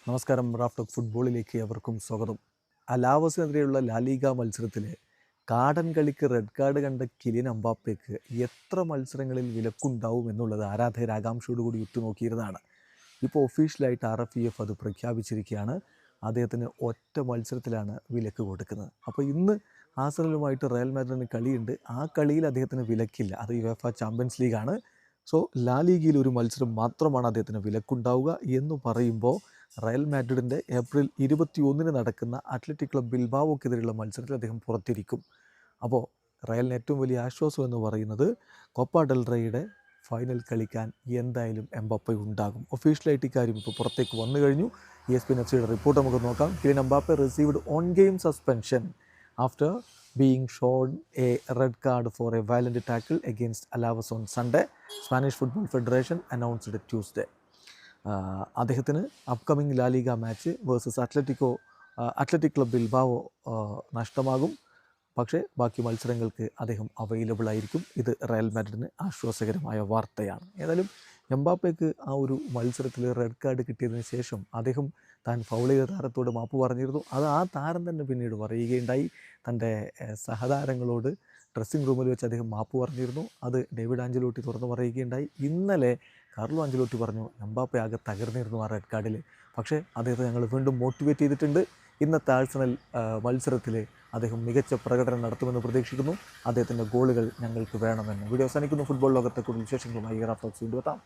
നമസ്കാരം. Raf talk ഫുട്ബോളിലേക്ക് അവർക്കും സ്വാഗതം. അലാവസിനെതിരെയുള്ള ലാലിഗ മത്സരത്തിൽ കാടൻ കളിക്ക് റെഡ് കാർഡ് കണ്ട കിലിയൻ എംബാപ്പയ്ക്ക് എത്ര മത്സരങ്ങളിൽ വിലക്കുണ്ടാവും എന്നുള്ളത് ആരാധകർ ആകാംക്ഷയോടുകൂടി ഉറ്റുനോക്കിയിരുന്നതാണ്. ഇപ്പോൾ ഒഫീഷ്യലായിട്ട് RFEF അത് പ്രഖ്യാപിച്ചിരിക്കുകയാണ്. അദ്ദേഹത്തിന് ഒറ്റ മത്സരത്തിലാണ് വിലക്ക് കൊടുക്കുന്നത്. അപ്പോൾ ഇന്ന് ആഴ്സണലുമായിട്ട് റയൽ മാഡ്രിഡിന് കളിയുണ്ട്. ആ കളിയിൽ അദ്ദേഹത്തിന് വിലക്കില്ല. അത് യുവേഫ ചാമ്പ്യൻസ് ലീഗാണ്. സോ ലാലിഗയിൽ ഒരു മത്സരം മാത്രമാണ് അദ്ദേഹത്തിന് വിലക്കുണ്ടാവുക എന്ന് പറയുമ്പോൾ റയൽ മാഡ്രിഡിൻ്റെ ഏപ്രിൽ 21 നടക്കുന്ന അത്ലറ്റിക് ക്ലബ് ബിൽബാവോക്കെതിരെയുള്ള മത്സരത്തിൽ അദ്ദേഹം പുറത്തിരിക്കും. അപ്പോൾ റയലിന് ഏറ്റവും വലിയ ആശ്വാസം എന്ന് പറയുന്നത് കോപ്പ ഡെൽ റേയുടെ ഫൈനൽ കളിക്കാൻ എന്തായാലും എംബാപ്പെ ഉണ്ടാകും. ഒഫീഷ്യലായിട്ട് ഇക്കാര്യം ഇപ്പോൾ പുറത്തേക്ക് വന്നു കഴിഞ്ഞു. ESPN FCയുടെ റിപ്പോർട്ട് നമുക്ക് നോക്കാം. Kylian Mbappe received on game suspension after being shown a red card for a violent tackle against Alaves on Sunday, Spanish Football Federation announced it Tuesday. അദ്ദേഹത്തിന് upcoming La Liga match versus Athletic Club Bilbao നഷ്ടമാകും. പക്ഷേ ബാക്കി മത്സരങ്ങൾക്ക് അദ്ദേഹം available ആയിരിക്കും. ഇത് Real മാഡ്രിഡിന് ആശ്വാസകരമായ വാർത്തയാണ്. ഏതായാലും എംബാപ്പയ്ക്ക് ആ ഒരു മത്സരത്തിൽ റെഡ് കാർഡ് കിട്ടിയതിന് ശേഷം അദ്ദേഹം താൻ ഫൗൾ ചെയ്ത താരത്തോട് മാപ്പ് പറഞ്ഞിരുന്നു. അത് ആ താരം തന്നെ പിന്നീട് പറയുകയുണ്ടായി. തൻ്റെ സഹതാരങ്ങളോട് ഡ്രസ്സിംഗ് റൂമിൽ വെച്ച് അദ്ദേഹം മാപ്പ് പറഞ്ഞിരുന്നു. അത് ഡേവിഡ് ആഞ്ചലോട്ടി തുറന്നു പറയുകയുണ്ടായി. ഇന്നലെ കാർലോ ആഞ്ചലോട്ടി പറഞ്ഞു എംബാപ്പെ ആകെ തകർന്നിരുന്നു ആ റെഡ് കാർഡിൽ. പക്ഷേ അദ്ദേഹത്തെ ഞങ്ങൾ വീണ്ടും മോട്ടിവേറ്റ് ചെയ്തിട്ടുണ്ട്. ഇന്നത്തെ ആഴ്സണൽ മത്സരത്തിൽ അദ്ദേഹം മികച്ച പ്രകടനം നടത്തുമെന്ന് പ്രതീക്ഷിക്കുന്നു. അദ്ദേഹത്തിൻ്റെ ഗോളുകൾ ഞങ്ങൾക്ക് വേണമെന്ന്. വീഡിയോ അവസാനിക്കുന്നു. ഫുട്ബോൾ ലോകത്തെ കൂടുതൽ വിശേഷങ്ങളുമായി റാഫ് ടോക്സ് വീണ്ടും എത്താം.